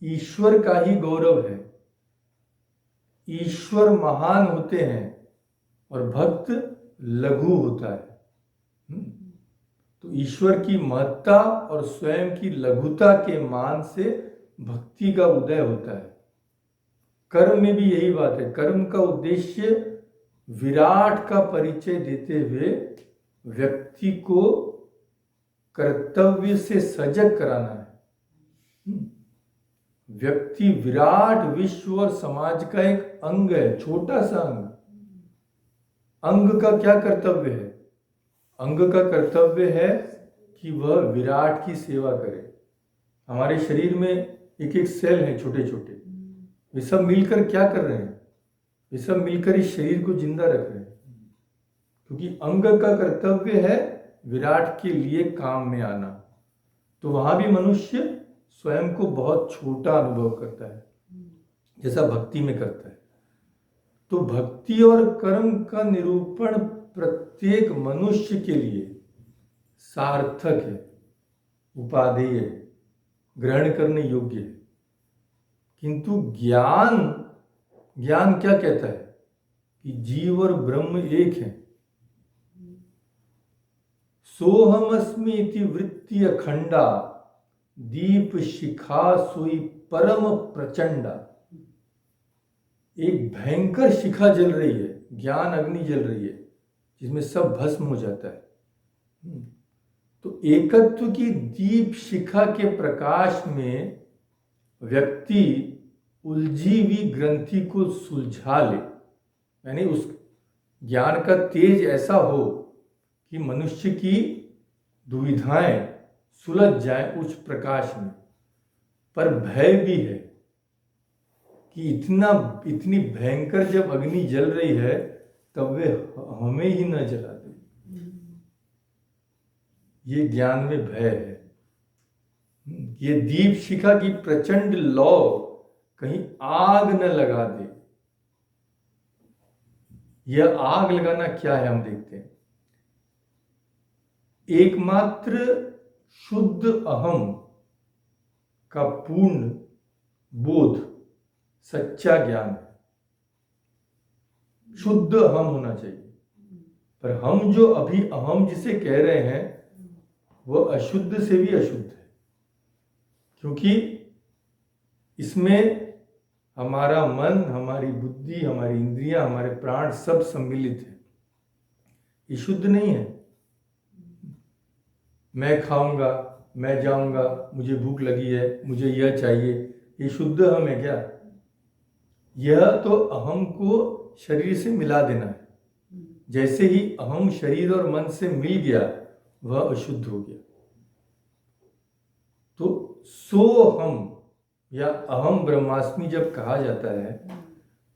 ईश्वर का ही गौरव है। ईश्वर महान होते हैं और भक्त लघु होता है। तो ईश्वर की महत्ता और स्वयं की लघुता के मान से भक्ति का उदय होता है। कर्म में भी यही बात है। कर्म का उद्देश्य विराट का परिचय देते हुए व्यक्ति को कर्तव्य से सजग कराना है। व्यक्ति विराट विश्व और समाज का एक अंग है, छोटा सा अंग। अंग का क्या कर्तव्य है? अंग का कर्तव्य है कि वह विराट की सेवा करे। हमारे शरीर में एक एक सेल है छोटे छोटे, वे सब मिलकर क्या कर रहे हैं? वे सब मिलकर इस शरीर को जिंदा रख रहे हैं, क्योंकि अंग का कर्तव्य है विराट के लिए काम में आना। तो वहां भी मनुष्य स्वयं को बहुत छोटा अनुभव करता है, जैसा भक्ति में करता है। तो भक्ति और कर्म का निरूपण प्रत्येक मनुष्य के लिए सार्थक है, उपादेय है, ग्रहण करने योग्य है। किंतु ज्ञान क्या कहता है? कि जीव और ब्रह्म एक है। सोहमस्मि इति वृत्ति अखंडा, दीप शिखा सोई परम प्रचंडा। एक भयंकर शिखा जल रही है, ज्ञान अग्नि जल रही है, जिसमें सब भस्म हो जाता है। तो एकत्व की दीप शिखा के प्रकाश में व्यक्ति उलझी हुई ग्रंथि को सुलझा ले, यानी उस ज्ञान का तेज ऐसा हो कि मनुष्य की दुविधाएं सुलझ जाए उस प्रकाश में। पर भय भी है कि इतनी भयंकर जब अग्नि जल रही है तब वे हमें ही न जला दे। ये ज्ञान में भय है। ये दीप शिखा की प्रचंड लौ कहीं आग न लगा दे। यह आग लगाना क्या है हम देखते हैं। एकमात्र शुद्ध अहम का पूर्ण बोध सच्चा ज्ञान है। शुद्ध अहम होना चाहिए। पर हम जो अभी अहम जिसे कह रहे हैं वह अशुद्ध से भी अशुद्ध है, क्योंकि इसमें हमारा मन, हमारी बुद्धि, हमारी इंद्रियां, हमारे प्राण सब सम्मिलित है। ये शुद्ध नहीं है। मैं खाऊंगा, मैं जाऊंगा, मुझे भूख लगी है, मुझे यह चाहिए, ये शुद्ध अहम है क्या? यह तो अहम को शरीर से मिला देना है। जैसे ही अहम शरीर और मन से मिल गया वह अशुद्ध हो गया। तो सोहम या अहम ब्रह्मास्मि जब कहा जाता है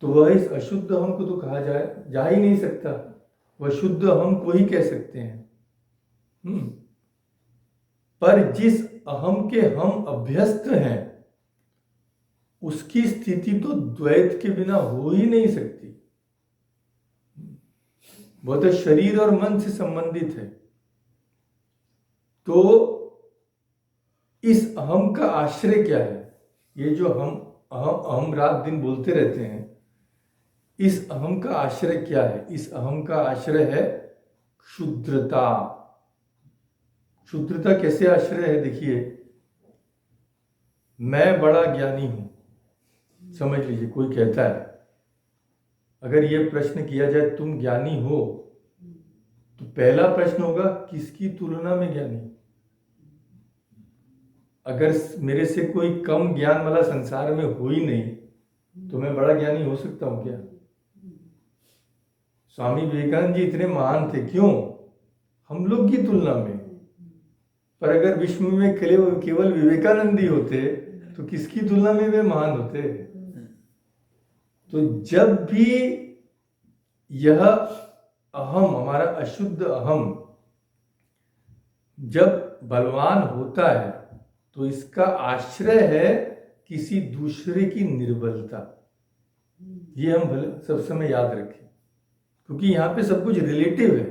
तो वह इस अशुद्ध अहम को तो कहा जा ही नहीं सकता। वह शुद्ध अहम को ही कह सकते हैं। पर जिस अहम के हम अभ्यस्त हैं उसकी स्थिति तो द्वैत के बिना हो ही नहीं सकती। वह तो शरीर और मन से संबंधित है। तो इस अहम का आश्रय क्या है? ये जो हम अहम रात दिन बोलते रहते हैं, इस अहम का आश्रय क्या है? इस अहम का आश्रय है क्षुद्रता। क्षुद्रता कैसे आश्रय है? देखिए, मैं बड़ा ज्ञानी हूं, समझ लीजिए कोई कहता है। अगर यह प्रश्न किया जाए तुम ज्ञानी हो, तो पहला प्रश्न होगा किसकी तुलना में ज्ञानी? अगर मेरे से कोई कम ज्ञान वाला संसार में हो ही नहीं तो मैं बड़ा ज्ञानी हो सकता हूं क्या? स्वामी विवेकानंद जी इतने महान थे, क्यों? हम लोग की तुलना में। पर अगर विश्व में केवल विवेकानंद ही होते तो किसकी तुलना में वे महान होते? तो जब भी यह अहम, हमारा अशुद्ध अहम जब बलवान होता है तो इसका आश्रय है किसी दूसरे की निर्बलता। ये हम भले सब समय याद रखें, क्योंकि यहाँ पे सब कुछ रिलेटिव है,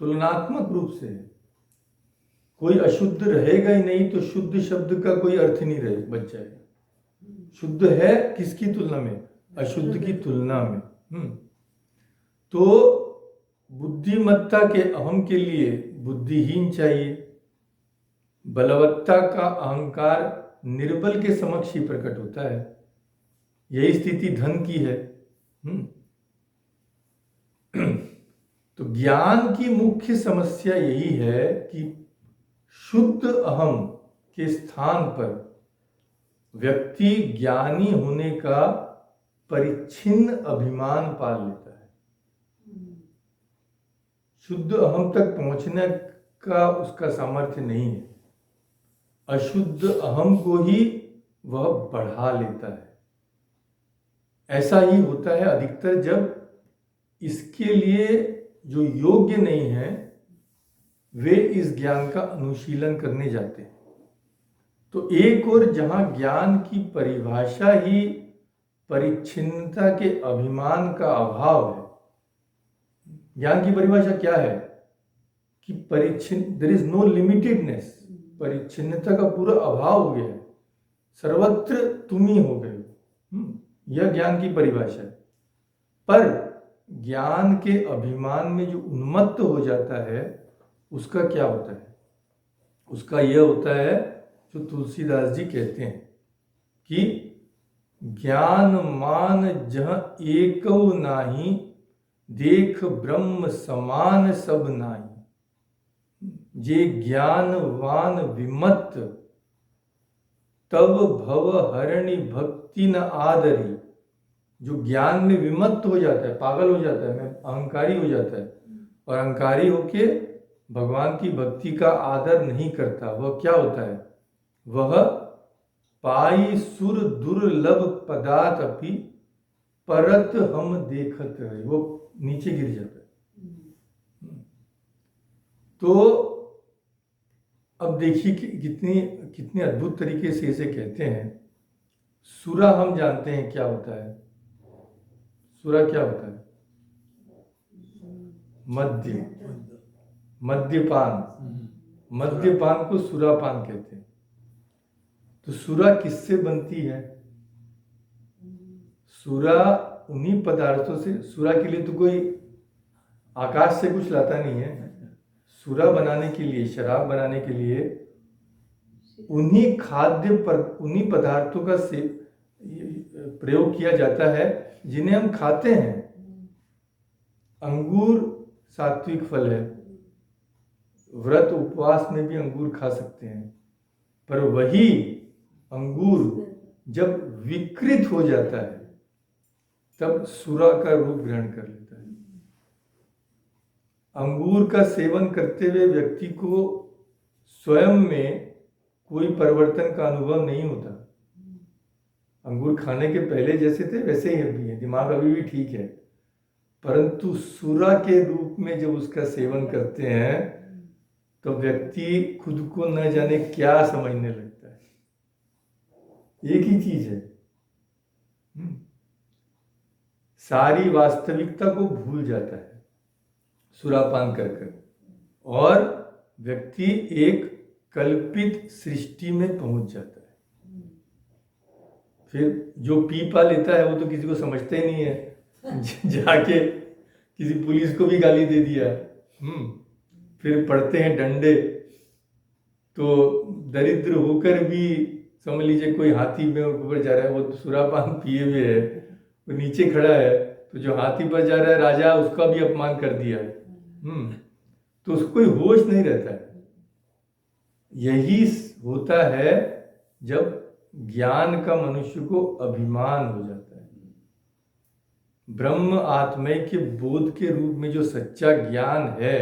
तुलनात्मक रूप से है। कोई अशुद्ध रहेगा ही नहीं तो शुद्ध शब्द का कोई अर्थ नहीं रहे बच जाएगा। शुद्ध है किसकी तुलना में? अशुद्ध की तुलना में। तो बुद्धिमत्ता के अहम के लिए बुद्धिहीन चाहिए। बलवत्ता का अहंकार निर्बल के समक्ष ही प्रकट होता है। यही स्थिति धन की है। तो ज्ञान की मुख्य समस्या यही है कि शुद्ध अहम के स्थान पर व्यक्ति ज्ञानी होने का परिच्छिन्न अभिमान पाल लेता है। शुद्ध अहम तक पहुंचने का उसका सामर्थ्य नहीं है, अशुद्ध अहम को ही वह बढ़ा लेता है। ऐसा ही होता है अधिकतर जब इसके लिए जो योग्य नहीं है वे इस ज्ञान का अनुशीलन करने जाते हैं। तो एक और जहां ज्ञान की परिभाषा ही परिच्छिन्नता के अभिमान का अभाव है। ज्ञान की परिभाषा क्या है कि परिच्छिन्न, देयर इज नो लिमिटेडनेस, परिच्छिन्नता का पूरा अभाव हो गया है, सर्वत्र तुम ही हो गए हो। यह ज्ञान की परिभाषा है। पर ज्ञान के अभिमान में जो उन्मत्त हो जाता है उसका क्या होता है? उसका यह होता है जो तुलसीदास जी कहते हैं कि ज्ञान मान जह एकौ नाही, देख ब्रह्म समान सब नाही। जे ज्ञानवान विमत्त, तब भव हरणि भक्ति न आदरी। जो ज्ञान में विमत्त हो जाता है, पागल हो जाता है, अहंकारी हो जाता है और अहंकारी होके भगवान की भक्ति का आदर नहीं करता, वह क्या होता है? वह पाई सुर दुर्लभ पदार्थ अपि परत हम देखत है, वो नीचे गिर जाता है। तो अब देखिए कि कितनी अद्भुत तरीके से इसे कहते हैं। सुरा हम जानते हैं क्या होता है। सुरा क्या होता है? मद्यपान को सुरापान कहते हैं। तो सुरा किससे बनती है? सुरा उन्हीं पदार्थों से। सुरा के लिए तो कोई आकाश से कुछ लाता नहीं है। सुरा बनाने के लिए, शराब बनाने के लिए उन्हीं पदार्थों का से प्रयोग किया जाता है जिन्हें हम खाते हैं। अंगूर सात्विक फल है, व्रत उपवास में भी अंगूर खा सकते हैं। पर वही अंगूर जब विकृत हो जाता है तब सुरा का रूप ग्रहण कर लेता है। अंगूर का सेवन करते हुए व्यक्ति को स्वयं में कोई परिवर्तन का अनुभव नहीं होता। अंगूर खाने के पहले जैसे थे वैसे ही अभी है, दिमाग अभी भी ठीक है। परंतु सुरा के रूप में जब उसका सेवन करते हैं तो व्यक्ति खुद को न जाने क्या समझने लगता है। एक ही चीज है, सारी वास्तविकता को भूल जाता है सुरापान कर कर, और व्यक्ति एक कल्पित सृष्टि में पहुंच जाता है। फिर जो पी पा लेता है वो तो किसी को समझता ही नहीं है। जाके किसी पुलिस को भी गाली दे दिया, फिर पड़ते हैं डंडे। तो दरिद्र होकर भी समझ लीजिए कोई हाथी में ऊपर जा रहा है, वो सुरापान पिए हुए है, वो नीचे खड़ा है, तो जो हाथी पर जा रहा है राजा, उसका भी अपमान कर दिया है। तो उसको कोई होश नहीं रहता है। यही होता है जब ज्ञान का मनुष्य को अभिमान हो जाता है। ब्रह्म आत्मय के बोध के रूप में जो सच्चा ज्ञान है,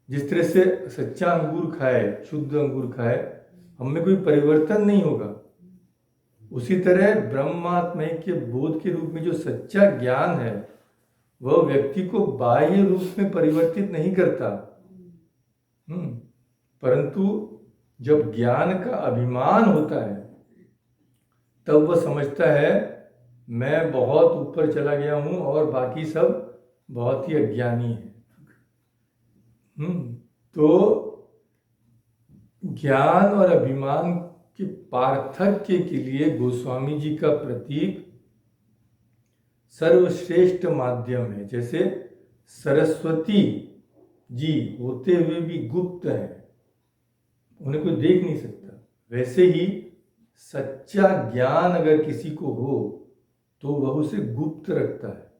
जिस तरह से सच्चा अंगूर खाए, शुद्ध अंगूर खाए, हमें कोई परिवर्तन नहीं होगा। उसी तरह ब्रह्मात्मय के बोध के रूप में जो सच्चा ज्ञान है वह व्यक्ति को बाह्य रूप में परिवर्तित नहीं करता। परंतु जब ज्ञान का अभिमान होता है तब वह समझता है मैं बहुत ऊपर चला गया हूं और बाकी सब बहुत ही अज्ञानी है। तो ज्ञान और अभिमान के पार्थक्य के लिए गोस्वामी जी का प्रतीक सर्वश्रेष्ठ माध्यम है। जैसे सरस्वती जी होते हुए भी गुप्त है, उन्हें कोई देख नहीं सकता, वैसे ही सच्चा ज्ञान अगर किसी को हो तो वह उसे गुप्त रखता है।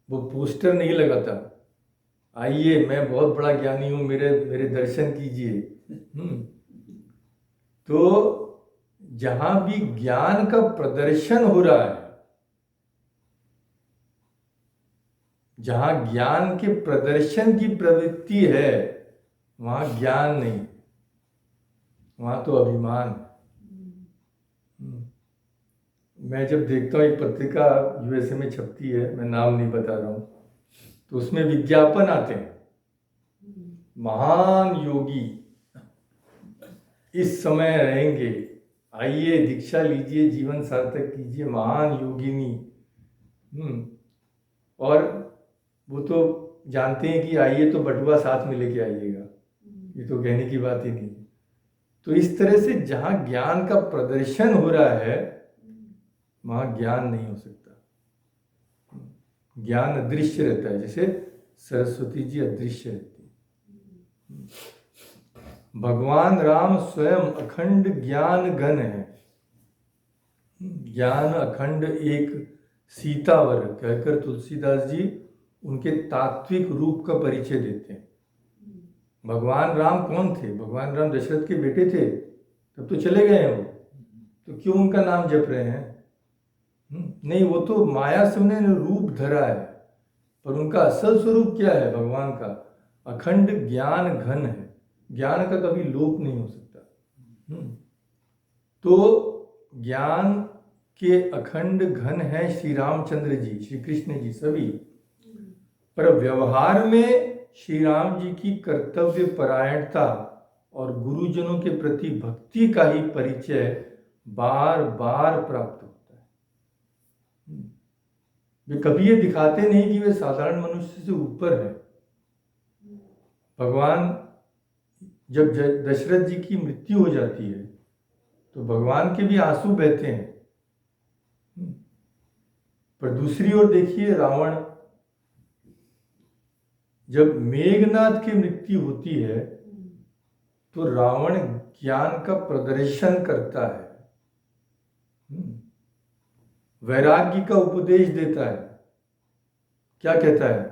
वो पोस्टर नहीं लगाता, आइए मैं बहुत बड़ा ज्ञानी हूँ, मेरे मेरे दर्शन कीजिए। तो जहां भी ज्ञान का प्रदर्शन हो रहा है, जहां ज्ञान के प्रदर्शन की प्रवृत्ति है, वहां ज्ञान नहीं, वहां तो अभिमान है। मैं जब देखता हूँ एक पत्रिका यूएसए में छपती है, मैं नाम नहीं बता रहा हूँ, तो उसमें विज्ञापन आते हैं, महान योगी इस समय रहेंगे, आइए दीक्षा लीजिए, जीवन सार्थक कीजिए, महान योगिनी। और वो तो जानते हैं कि आइए तो बटुआ साथ में लेके आइएगा, ये तो कहने की बात ही नहीं। तो इस तरह से जहां ज्ञान का प्रदर्शन हो रहा है, वहां ज्ञान नहीं हो सकता। ज्ञान अदृश्य रहता है, जैसे सरस्वती जी अदृश्य रहती है। भगवान राम स्वयं अखंड ज्ञान घन है। ज्ञान अखंड एक सीतावर कहकर तुलसीदास जी उनके तात्विक रूप का परिचय देते हैं। भगवान राम कौन थे? भगवान राम दशरथ के बेटे थे, तब तो चले गए हैं वो, तो क्यों उनका नाम जप रहे हैं? नहीं, वो तो माया से उन्होंने रूप धरा है, पर उनका असल स्वरूप क्या है? भगवान का अखंड ज्ञान घन है, ज्ञान का कभी लोप नहीं हो सकता। तो ज्ञान के अखंड घन है श्री रामचंद्र जी, श्री कृष्ण जी सभी, पर व्यवहार में श्री राम जी की कर्तव्य परायणता और गुरुजनों के प्रति भक्ति का ही परिचय बार बार प्राप्त होता है। वे कभी ये दिखाते नहीं कि वे साधारण मनुष्य से ऊपर है। भगवान जब दशरथ जी की मृत्यु हो जाती है तो भगवान के भी आंसू बहते हैं, पर दूसरी ओर देखिए रावण, जब मेघनाथ की मृत्यु होती है तो रावण ज्ञान का प्रदर्शन करता है, वैराग्य का उपदेश देता है। क्या कहता है?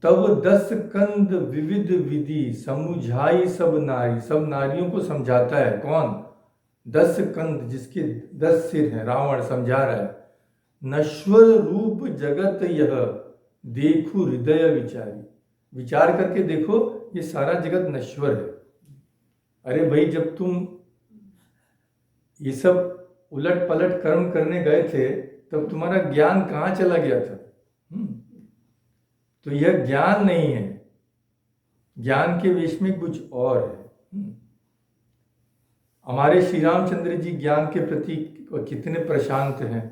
तब 10 कंद विविध विधि समुझाई सब नारी। सब नारियों को समझाता है। कौन? 10 कंद, जिसके 10 सिर हैं, रावण समझा रहा है। नश्वर रूप जगत यह देखो हृदय विचारी। विचार करके देखो, ये सारा जगत नश्वर है। अरे भाई, जब तुम ये सब उलट पलट कर्म करने गए थे तब तुम्हारा ज्ञान कहाँ चला गया था? तो यह ज्ञान नहीं है, ज्ञान के वेश में कुछ और है। हमारे श्री रामचंद्र जी ज्ञान के प्रति कितने प्रशांत हैं,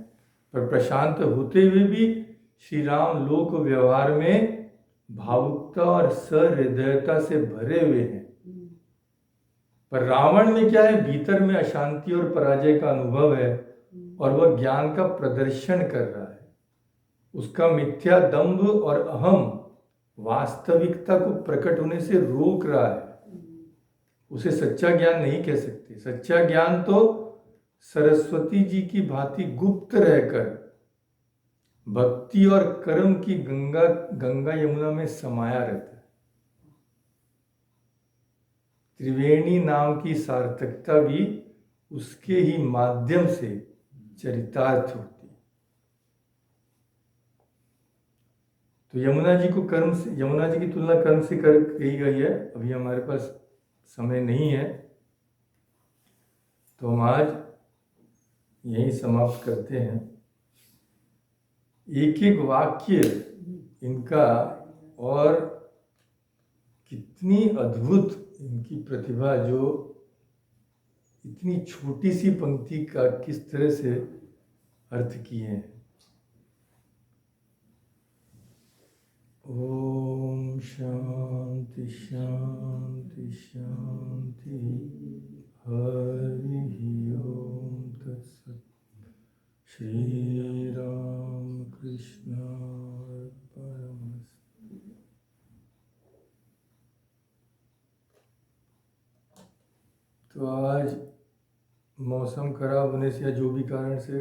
पर प्रशांत होते हुए भी श्री राम लोक व्यवहार में भावुकता और सहृदयता से भरे हुए हैं। पर रावण में क्या है? भीतर में अशांति और पराजय का अनुभव है और वह ज्ञान का प्रदर्शन कर रहा है। उसका मिथ्या दंभ और अहम वास्तविकता को प्रकट होने से रोक रहा है। उसे सच्चा ज्ञान नहीं कह सकते। सच्चा ज्ञान तो सरस्वती जी की भांति गुप्त रहकर भक्ति और कर्म की गंगा गंगा यमुना में समाया रहता है। त्रिवेणी नाम की सार्थकता भी उसके ही माध्यम से चरितार्थ होती है। तो यमुना जी को कर्म से, यमुना जी की तुलना कर्म से कर कही गई है। अभी हमारे पास समय नहीं है, तो हम आज यही समाप्त करते हैं। एक एक वाक्य इनका, और कितनी अद्भुत इनकी प्रतिभा, जो इतनी छोटी सी पंक्ति का किस तरह से अर्थ किए हैं। ओम शांति शांति शांति। हरि ओम तत्सत। श्री राम कृष्ण परमस्तु। तो आज मौसम खराब होने से या जो भी कारण से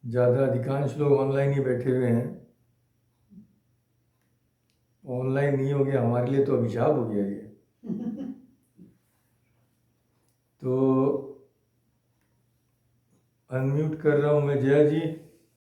ज़्यादा अधिकांश लोग ऑनलाइन ही बैठे हुए हैं। ऑनलाइन नहीं हो गया हमारे लिए तो अभिशाप हो गया ये। तो अनम्यूट कर रहा हूँ मैं जया जी।